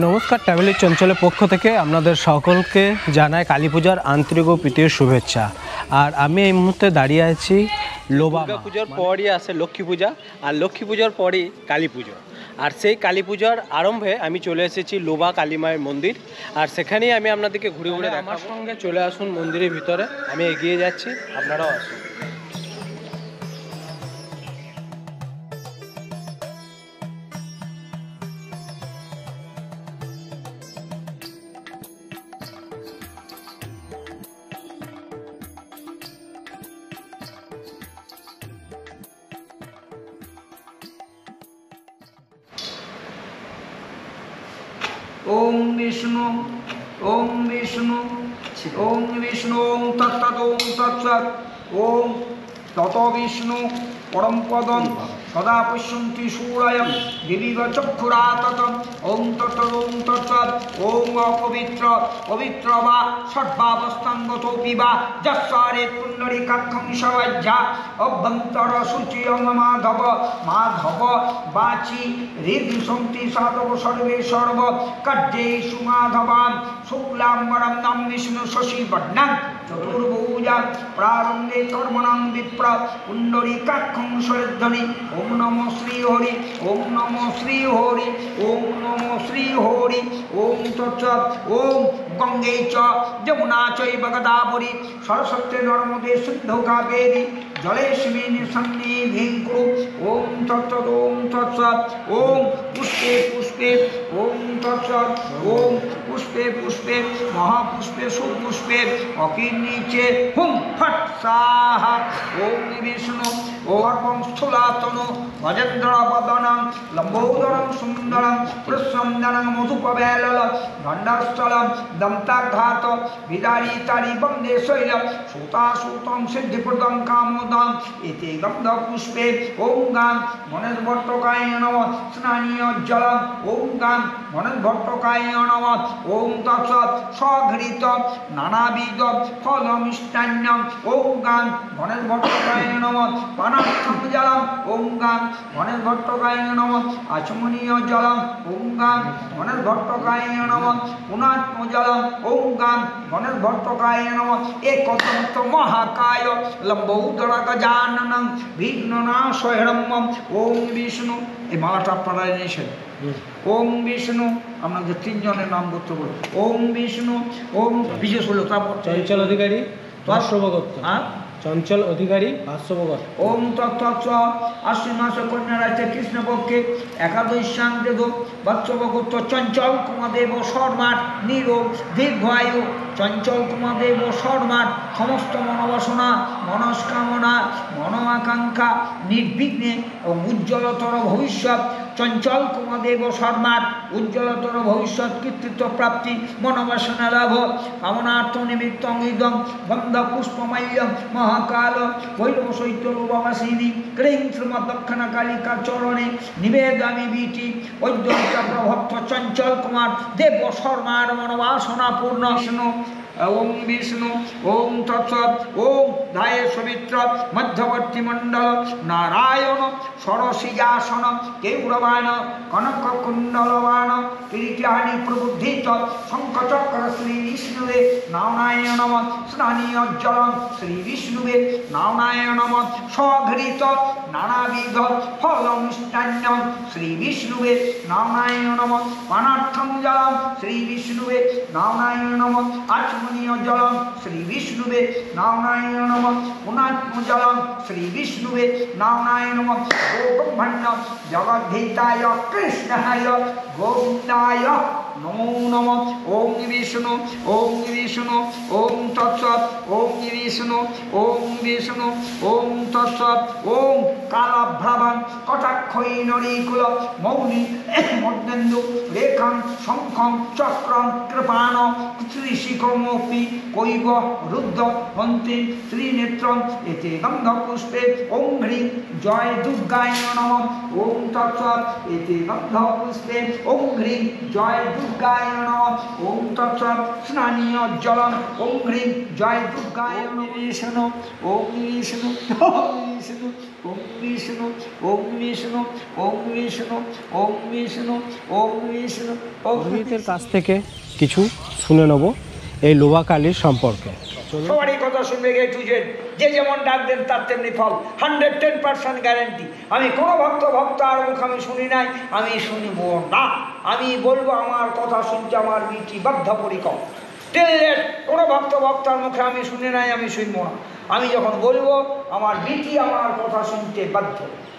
নমস্কার, ট্রাভেলির চঞ্চলের পক্ষ থেকে আপনাদের সকলকে জানাই কালী পূজার আন্তরিক ও প্রীতির শুভেচ্ছা। আর আমি এই মুহূর্তে দাঁড়িয়ে আছি লোবা পুজোর পরই আসে লক্ষ্মী পূজা, আর লক্ষ্মী পূজার পরই কালী পুজো। আর সেই কালী পূজার আরম্ভে আমি চলে এসেছি লোবা কালী মায়ের মন্দির, আর সেখানেই আমি আপনাদেরকে ঘুরে ঘুরে আমার সঙ্গে চলে আসুন মন্দিরের ভিতরে। আমি এগিয়ে যাচ্ছি, আপনারাও আসুন। ओम विष्णु ओम विष्णु ओम विष्णु तत्सत् ओम तत्सत् ओम ततो विष्णु परम पदम सदा पश्यन्ति सूर्यं दिविव चक्षुराततम् ओम तत्सत् ओम तत्सत् ओम अपवित्र पवित्र वा सर्वावस्थांगतोऽपि वा जस्सारे पुण्डरीकाक्षं सवज्जा अभ्यन्तर शुचियं माधव माधव वाचि हृदि सन्ति साधव सर्वे सर्व कर्जेषु माधवां शुक्लाम्बरं नं विष्णु शशिवर्णं चतुर्भुजां प्रारम्भे कर्मणां विप्र पुण्डरीकाक्षं शरध्वनि ओम नमो श्री हरि ओम नमो श्री हरि ओम नमो श्री हरि ओम तत्सत् ओम गंगे च यमुना चैव गोदावरी सरस्वती नर्मदे सिन्धु कावेरी जलेस्मिन् सन्निधिं कुरु ओम तत्सत् ओम तत्सत् ओम पुष्पे पुष्पे ओम तत्सत् ओम पुष्पे पुष्पे महापुष्पे सुपुष्पे अकिनीचे हुं फट् स्वाहा ओम विष्णु ओम स्थूलातनु वजेन्द्रवदनं लम्बोदरं सुन्दरं प्रसन्नं मधुपवेलल भण्डारस्थलं दन्ताघात विदारितारि वन्दे शैलं सूतासूतं सिद्धिप्रदं कामोदं इति गन्धपुष्पे ॐ गां गणेशभट्टकाय नमः स्नानीयजलम् ॐ गां गणेशभट्टकाय नमः ॐ तत्सत् स्वघृत नानाविध फलमिष्टान्नम् ॐ गां गणेशभट्टकाय नमः पानार्थं जलम् ॐ गां गणेशभट्टकाय नमः आचमनीय जलम् ॐ गां गणेशभट्टकाय नमः पुनात्मजलम् ॐ गां गणेशभट्टकाय नमः एकदन्त महाकाय लम्बोदर गजाननं विघ्ननाशहरम् ॐ विष्णु এই মালাটা আপনারা এনেছেন। ওম বিষ্ণু আপনাদের তিনজনের নাম করতে বলুন। ওম বিষ্ণু ওম বিশেষ হলো তারপর চঞ্চল অধিকারী ভাষ্যভগত। হ্যাঁ চঞ্চল অধিকারী ভাষ্যভগত। ওম তৎস আশ্বিন মাসে কন্যা রাজ্যে কৃষ্ণপক্ষে একাদশাং দেব ভাষ্যভগত চঞ্চল কুমাদেব শর্মার নিরোগ দীর্ঘায়ু চঞ্চল কুমাদেব শর্মার সমস্ত মনোবাসনা মনস্কামনা মনো আকাঙ্ক্ষা নির্বিঘ্নে এবং উজ্জ্বলতর ভবিষ্যৎ চঞ্চল কুমাদেব শর্মার উজ্জ্বলতর ভবিষ্যৎ কৃতিত্ব প্রাপ্তি মনোবাসনা লাভ কামনার্থ নিমিত্তং ইদং গন্ধ পুষ্পমাল্যম মহাকাল ভৈরব শৈত্যবাসিনী ক্রীং শ্রীমৎ দক্ষিণা কালিকা চরণে নিবেদামি বিটি ঐদ্যন্ত প্রভক্ত চঞ্চল কুমার দেব শর্মার মনোবাসনা পূর্ণ ओम विष्णु ओम तत्सत् ओम धाय सवित्र मध्यवर्ती मंडल नारायण सरसिजासन केवरवान कनक कुंडलवान किरीटानि प्रबुद्धित शंखचक्र श्री विष्णुवे नारायण नमः स्नानीय जलम श्री विष्णुवे नारायण नमः स्वघृत नानाविध फलमिष्टान्नं श्री विष्णुवे नारायण नमः पानार्थं जलम श्री विष्णुवे नारायण नमः जलम श्री विष्णुवे नारायण नमः पुनात्म जलम श्री विष्णुवे नारायण नमः गो ब्रह्मण्य जगद्धिताय कृष्णाय गोविन्दाय नमो नमः ओम विष्णु ओम विष्णु ओम तत्सत् ओम विष्णु ओम विष्णु ओम तत्सत् ओम कालभ्रवं कटाक्षै नरीकुल मौनि मर्देन्दु रेखं शंखं चक्रं कृपाण श्रीशिखमपि কৈব রুদ্র হন্তি শ্রীনেত্রম এতে গন্ধপুষ্পে ওম হ্রিং জয় দুর্গায় নমঃ ওম তৎসৎ ইতি বদ্ধ পুষ্পে ওম হ্রিং জয় দুর্গায় নমঃ ওম তৎসৎ স্নানীয় জলম ওম হ্রিং জয় দুর্গায় নমঃ বিষ্ণু ওম বিষ্ণু ওম বিষ্ণু ওম বিষ্ণু ওম বিষ্ণু ওম বিষ্ণু ওম বিষ্ণু ওম বিষ্ণু ওম পুরোহিতের কাছ থেকে কিছু শুনে নেব এই লোবা কালীর সম্পর্কে। সবারই কথা শুনবে এ টু জেড, যে যেমন ডাক দেন তার তেমনি ফল, 110% গ্যারেন্টি। আমি কোনো ভক্ত আর মুখ আমি শুনি নাই, আমি শুনিব না। আমি বলবো আমার কথা শুনছে আমার বিটি বদ্ধপরিকর। টেললেট কোনো ভক্তার মুখে আমি শুনি নাই, আমি শুনবো না। আমি যখন বলবো আমার বিটি আমার কথা শুনতে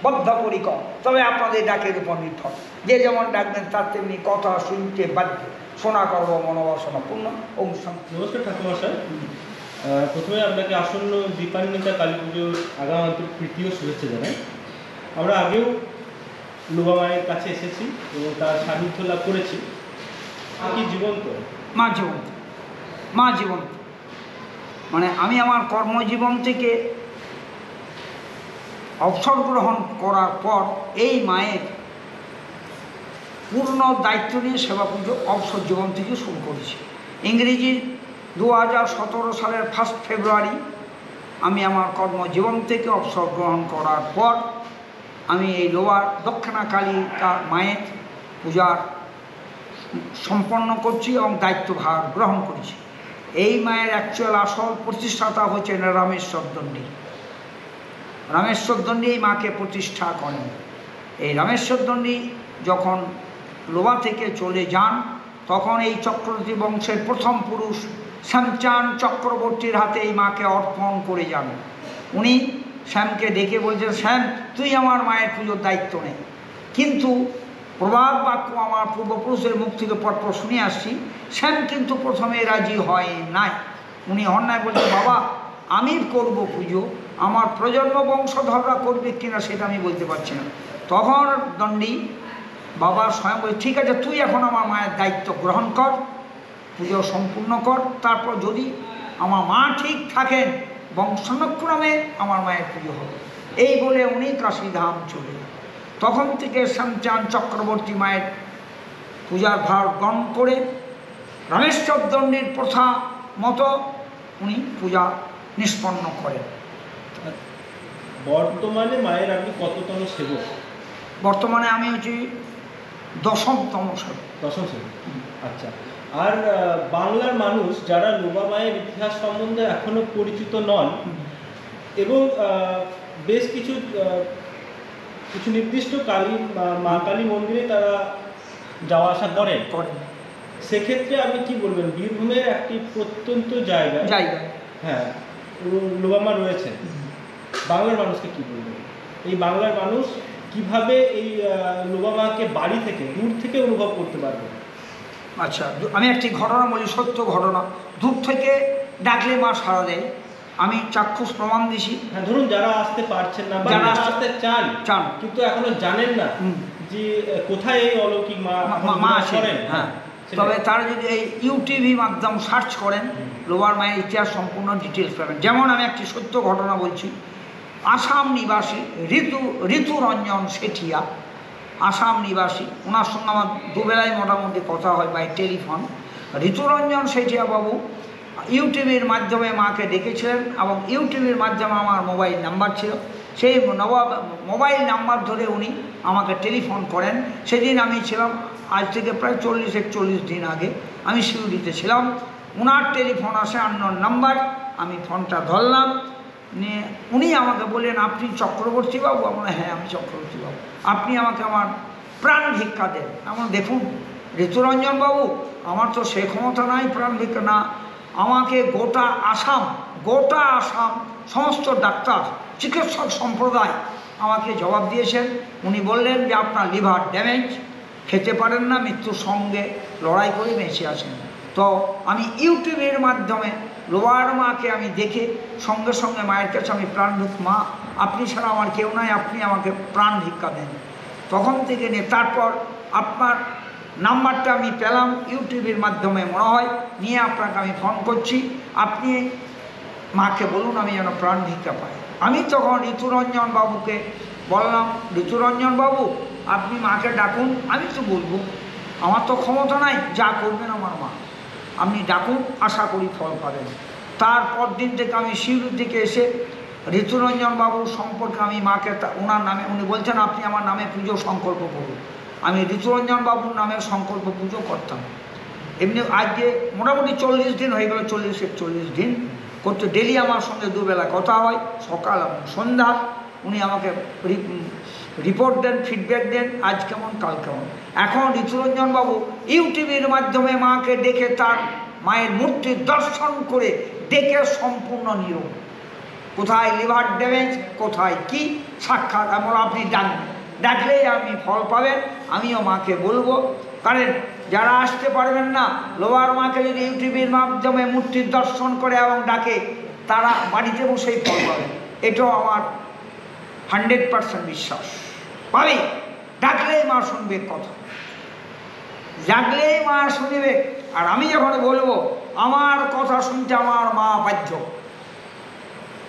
বদ্ধপরিকর, তবে আপনাদের ডাকের উপর নির্ভর। যে যেমন ডাকবেন তার তেমনি কথা শুনতে বাধ্য। শোনা করব মনোবাসনা পূর্ণ। ওম শান্তি। নমস্কার ঠাকুরমশাই, প্রথমে আপনাকে আসন্ন দীপান্বিতা কালী পুজোর আগাম আন্তরিক প্রীতি ও শুভেচ্ছা জানাই। আমরা আগেও লোবা মায়ের কাছে এসেছি এবং তার সান্নিধ্য লাভ করেছি। কি জীবন্ত? মা জীবন্ত মানে আমি আমার কর্মজীবন থেকে অবসর গ্রহণ করার পর এই মায়ের পূর্ণ দায়িত্ব নিয়ে সেবা পুজো অবসর জীবন থেকে শুরু করেছি। ইংরেজির 2017 সালের 1 ফেব্রুয়ারি আমি আমার কর্মজীবন থেকে অবসর গ্রহণ করার পর আমি এই লোয়ার দক্ষিণা কালী মায়ের পূজার সম্পন্ন করছি এবং দায়িত্বভার গ্রহণ করেছি। এই মায়ের অ্যাকচুয়াল আসল প্রতিষ্ঠাতা হচ্ছেন রামেশ্বর দণ্ডী। রামেশ্বর দণ্ডী এই মাকে প্রতিষ্ঠা করেন। এই রামেশ্বর দণ্ডী যখন লোবা থেকে চলে যান তখন এই চক্রবর্তী বংশের প্রথম পুরুষ শ্যামচাঁদ চক্রবর্তীর হাতে এই মাকে অর্পণ করে যান। উনি শ্যামকে ডেকে বলছেন, শ্যাম তুই আমার মায়ের পুজোর দায়িত্ব নে। কিন্তু প্রবাদ বাক্য আমার পূর্বপুরুষের মুখ থেকে পরপর শুনে আসছি, শ্যাম কিন্তু প্রথমে রাজি হয় নাই। উনি অন্যায় বলছেন, বাবা আমি করব পুজো, আমার প্রজন্ম বংশধররা করবে কিনা সেটা আমি বলতে পারছি না। তখন দণ্ডী বাবা স্বয়ং বলে, ঠিক আছে তুই এখন আমার মায়ের দায়িত্ব গ্রহণ কর, পুজো সম্পূর্ণ কর, তারপর যদি আমার মা ঠিক থাকেন বংশানুক্রমে আমার মায়ের পুজো হবে। এই বলে উনি কাশীধাম চলে যান। তখন থেকে শ্যামচাঁদ চক্রবর্তী মায়ের পূজার ভার গ্রহণ করে রামেশ্বর দণ্ডীর প্রথা মতো উনি পূজা নিষ্পন্ন করেন। বর্তমানে মায়ের আপনি কততম সেবক? বর্তমানে আমি হচ্ছি 10তম সেবক। 10ম সেবক, আচ্ছা। আর বাংলার মানুষ যারা লোবা মায়ের ইতিহাস সম্বন্ধে এখনো পরিচিত নন এবং বেশ কিছু নির্দিষ্ট মা কালী মন্দিরে তারা যাওয়া আসা করেন, সেক্ষেত্রে আপনি কি বলবেন? বীরভূমের একটি প্রত্যন্ত জায়গায় হ্যাঁ লোবা মা রয়েছে, বাংলার মানুষকে কি বলবেন? এই বাংলার মানুষ কিভাবে এই লোবা মাকে বাড়ি থেকে দূর থেকে অনুভব করতে পারবে? আচ্ছা, আমি একটি ঘটনা বলি, সত্য ঘটনা। দূর থেকে ডাকলে মা সাড়া দেয়, আমি চাক্ষুষ প্রমাণ দিছি। হ্যাঁ, ধরুন যারা আসতে পারছেন না, যারা আসতে চান কিন্তু এখনো জানেন না যে কোথায় এই অলৌকিক মা আছেন, হ্যাঁ, তবে তারা যদি এই ইউটিভি মাধ্যম সার্চ করেন লোবার মায়ের ইতিহাস সম্পূর্ণ ডিটেলস পাবেন। যেমন আমি একটি সত্য ঘটনা বলছি। আসাম নিবাসী ঋতুরঞ্জন শেঠিয়া, আসাম নিবাসী, ওনার সঙ্গে আমার দুবেলায় মোটামুটি কথা হয় বাই টেলিফোন। ঋতুরঞ্জন শেঠিয়া বাবু ইউটিভির মাধ্যমে মাকে ডেকেছিলেন এবং ইউটিভির মাধ্যমে আমার মোবাইল নাম্বার ছিল। সেই মোবাইল নাম্বার ধরে উনি আমাকে টেলিফোন করেন। সেদিন আমি ছিলাম, আজ থেকে প্রায় 40-41 দিন আগে আমি শিউড়িতে ছিলাম। ওনার টেলিফোন আসে আননোন নাম্বার, আমি ফোনটা ধরলাম, নিয়ে উনি আমাকে বললেন, আপনি চক্রবর্তী বাবু? আমরা হ্যাঁ আমি চক্রবর্তী বাবু। আপনি আমাকে আমার প্রাণ ভিক্ষা দেন। আমার দেখুন ঋতুরঞ্জন বাবু, আমার তো সে ক্ষমতা নাই প্রাণ ভিক্ষা না। আমাকে গোটা আসাম সমস্ত ডাক্তার চিকিৎসক সম্প্রদায় আমাকে জবাব দিয়েছেন। উনি বললেন যে আপনার লিভার ড্যামেজ, খেতে পারেন না, মৃত্যুর সঙ্গে লড়াই করে বেঁচে আছেন। তো আমি ইউটিউবের মাধ্যমে লোবার মাকে আমি দেখে সঙ্গে সঙ্গে মায়ের কাছে আমি প্রাণ মা আপনি ছাড়া আমার কেউ নাই, আপনি আমাকে প্রাণ ভিক্ষা দেন। তখন থেকে নিয়ে তারপর আপনার নাম্বারটা আমি পেলাম ইউটিউবের মাধ্যমে মনে হয়, নিয়ে আপনাকে আমি ফোন করছি, আপনি মাকে বলুন আমি যেন প্রাণ ভিক্ষা পাই। আমি তখন ঋতুরঞ্জন বাবুকে বললাম ঋতুরঞ্জন বাবু আপনি মাকে ডাকুন, আমি তো বলবো, আমার তো ক্ষমতা নাই, যা করবেন আমার মা, আপনি ডাকুন, আশা করি ফল পাবেন। তারপর দিন থেকে আমি শিউরির দিকে এসে ঋতুরঞ্জন বাবুর সম্পর্কে আমি মাকে ওনার নামে, উনি বলছেন আপনি আমার নামে পুজো সংকল্প করুন, আমি ঋতুরঞ্জন বাবুর নামে সংকল্প পুজো করতাম। এমনি আজকে মোটামুটি 40 দিন হয়ে গেল, 40 দিন করতে ডেলি আমার সঙ্গে দুবেলা কথা হয়, সকাল এবং সন্ধ্যা। উনি আমাকে রিপোর্ট দেন, ফিডব্যাক দেন, আজ কেমন কাল কেমন। এখন ঋতুরঞ্জন বাবু ইউটিউবের মাধ্যমে মাকে দেখে তার মায়ের মূর্তির দর্শন করে দেখে সম্পূর্ণ নিয়ম, কোথায় লিভার ড্যামেজ, কোথায় কি সাক্ষাৎ এমন আপনি ডাকবেন, ডাকলেই আপনি ফল পাবেন। আমিও মাকে বলবো, কারণ যারা আসতে পারবেন না, লোবার মাকে যদি ইউটিউবের মাধ্যমে মূর্তির দর্শন করে এবং ডাকে, তারা বাড়িতে বসেই ফল পাবে। এটাও আমার 100% বিশ্বাস। পাবে, ডাকলেই মা শুনবে কথা, জাগলেই মা শুনবে। আর আমি যখন বলবো আমার কথা শুনতে আমার মা বাধ্য।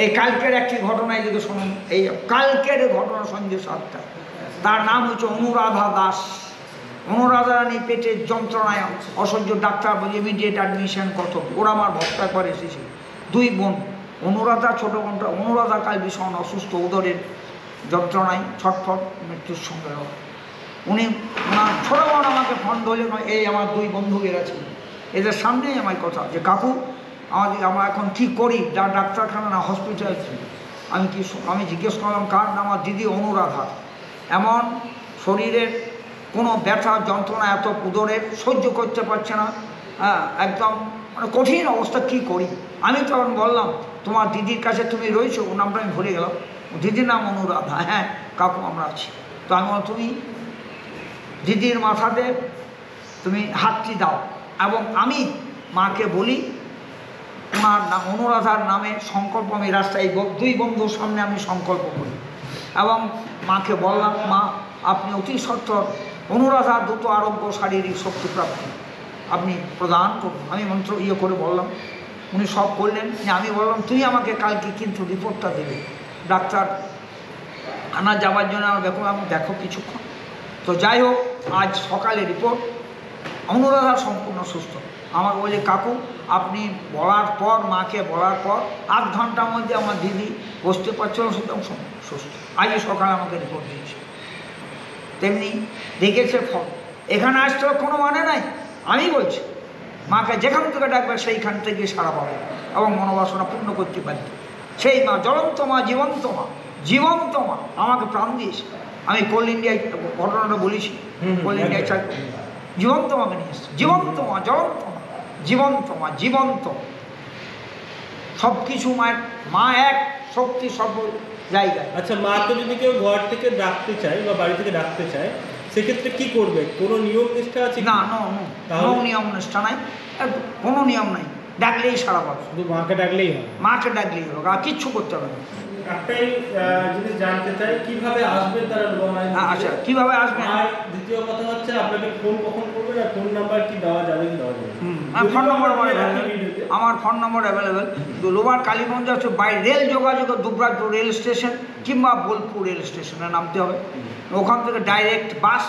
এই কালকের একটি ঘটনায় যদি শুনুন, এই কালকের ঘটনা সন্ধ্যে 7টায়, তার নাম হচ্ছে অনুরাধা দাস। অনুরাধা রানী পেটের যন্ত্রণায় অসহ্য, ডাক্তার বলে ইমিডিয়েট অ্যাডমিশন কত। ওরা আমার ভক্ত একবার এসেছিল, 2 বোন, অনুরাধা ছোটো বোনটা। অনুরাধা কাল ভীষণ অসুস্থ, উদরের যন্ত্রণায় ছটফট মৃত্যুর সঙ্গে। উনি ওনার ছোটো বোন আমাকে ফোন ধরলে, এই আমার 2 বন্ধু এরা ছিল, এদের সামনেই আমার কথা যে কাকু আমরা এখন কী করি, ডাক্তারখানা না হসপিটাল। আমি জিজ্ঞেস করলাম কার নাম, আমার দিদি অনুরাধা। এমন শরীরের কোনো ব্যথা যন্ত্রণা এত উদরের সহ্য করতে পারছে না, হ্যাঁ একদম মানে কঠিন অবস্থা, কী করি। আমি তখন বললাম তোমার দিদির কাছে তুমি রয়েছো, ওর নামটা আমি ভুলে গেলাম, দিদির নাম অনুরাধা। হ্যাঁ কাকু আমরা আছি। তো আমি বললাম তুমি দিদির মাথাতে তুমি হাতটি দাও, এবং আমি মাকে বলি ওনার নাম অনুরাধার নামে সংকল্প, আমি রাস্তায় 2 বন্ধুর সামনে আমি সংকল্প করি, এবং মাকে বললাম মা আপনি অতি সত্বর অনুরাধার দ্রুত আরোগ্য শারীরিক শক্তিপ্রাপ্তি আপনি প্রদান করুন। আমি মন্ত্র করে বললাম, উনি সব করলেন। আমি বললাম তুই আমাকে কালকে কিন্তু রিপোর্টটা দেবে, ডাক্তার আনা যাওয়ার জন্য আমার দেখো কিছুক্ষণ। তো যাই হোক, আজ সকালে রিপোর্ট, অনুরাধা সম্পূর্ণ সুস্থ। আমার বলে কাকু আপনি বলার পর, মাকে বলার পর 8 ঘন্টার মধ্যে আমার দিদি বসতে পারছিল, সুতরাং সুস্থ। আজই সকালে আমাকে রিপোর্ট দিয়েছে, তেমনি দেখেছে ফল। এখানে আসতে কোনো মানে নাই, আমি বলছি মাকে যেখান থেকে ডাকবে সেইখান থেকে সারা পাবে এবং মনোবাসনা পূর্ণ করতে পারবে। সেই মা জ্বলন্ত মা, জীবন্ত মা, জীবন্ত মা আমাকে প্রাণ দিয়েছে। আমি কোল ইন্ডিয়ায় ঘটনাটা বলেছি, কোল ইন্ডিয়ায় জীবন্ত মাকে নিয়ে এসছে, জীবন্ত মা, জ্বলন্ত মা, জীবন্ত মা, জীবন্ত সব কিছু। মায়ের মা এক শক্তি সব জায়গায়। আচ্ছা, মাকে যদি কেউ ঘর থেকে ডাকতে চায় বা বাড়ি থেকে ডাকতে চায়, সেক্ষেত্রে কি করবে? কোনো নিয়ম নিষ্ঠা আছে? না, কোনো নিয়ম নিষ্ঠা নাই, কোনো নিয়ম নাই, ডাকলেই সারা পাবে। শুধু মাকে ডাকলেই হবে, মাকে ডাকলেই হবে, আর কিচ্ছু করতে হবে না। একটাই জিনিস জানতে চাই, কিভাবে আসবেন তারা? আচ্ছা, কিভাবে আসবেন? আর দ্বিতীয় কথা হচ্ছে আপনাকে ফোন কখন করবেন, আর ফোন নাম্বার কি দেওয়া যাবে কি দেওয়া যাবে? ফোন নম্বর আমার ফোন নম্বর অ্যাভেলেবেল। লোবার কালীগঞ্জ আছে, বাই রেল যোগাযোগ দুবরাজপুর রেল স্টেশন কিংবা বোলপুর রেল স্টেশনে নামতে হবে। ওখান থেকে ডাইরেক্ট বাস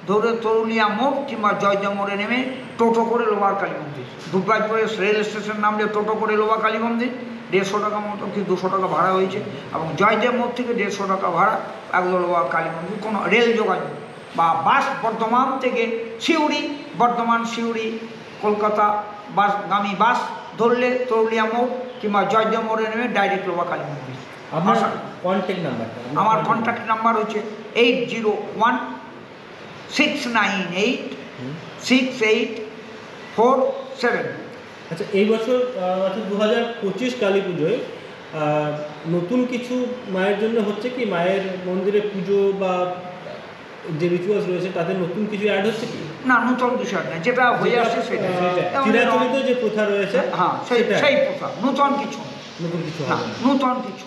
ধরে তরুলিয়া মোড় কিংবা জয়দেব মোড়ে নেমে টোটো করে লোবার কালী মন্দির। দুবরাজপুরের রেল স্টেশন নামলে টোটো করে লোবার কালী মন্দির, 150 টাকা মতো কি 200 টাকা ভাড়া হয়েছে, এবং জয়দেব মোড় থেকে 150 টাকা ভাড়া একদম লোবার কালী মন্দির। কোনো রেল যোগাযোগ বা বাস বর্ধমান থেকে সিউড়ি, বর্ধমান সিউড়ি কলকাতা বাসগামী বাস ধরলে তরুলিয়া মোড় কিংবা জয়দেব মোড়ে নেমে ডাইরেক্ট লোবার কালী মন্দির। আমার কন্ট্যাক্ট নাম্বারটা, আমার কন্ট্যাক্ট নাম্বার হচ্ছে 8016986847। আচ্ছা, এই বছর অর্থাৎ 2025 কালী পুজোয় নতুন কিছু মায়ের জন্য হচ্ছে কি? মায়ের মন্দিরে পুজো বা যে রিচুয়ালস রয়েছে তাতে নতুন কিছু অ্যাড হচ্ছে কি? না, নতুন বিষয় না, যেটা হয়ে আসছে সেটা চিরাচরিত যে প্রথা রয়েছে, হ্যাঁ সেই প্রথা, নতুন কিছু না, নতুন কিছু।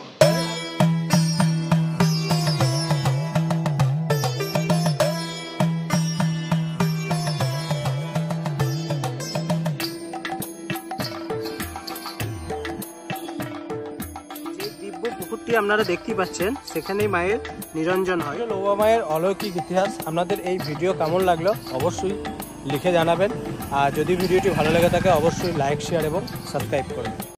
ঠাকুরটি আপনারা দেখতেই পাচ্ছেন, সেখানেই মায়ের নিরঞ্জন হয়। লোবা মায়ের অলৌকিক ইতিহাস। আপনাদের এই ভিডিও কেমন লাগলো অবশ্যই লিখে জানাবেন, আর যদি ভিডিওটি ভালো লেগে থাকে অবশ্যই লাইক, শেয়ার এবং সাবস্ক্রাইব করুন।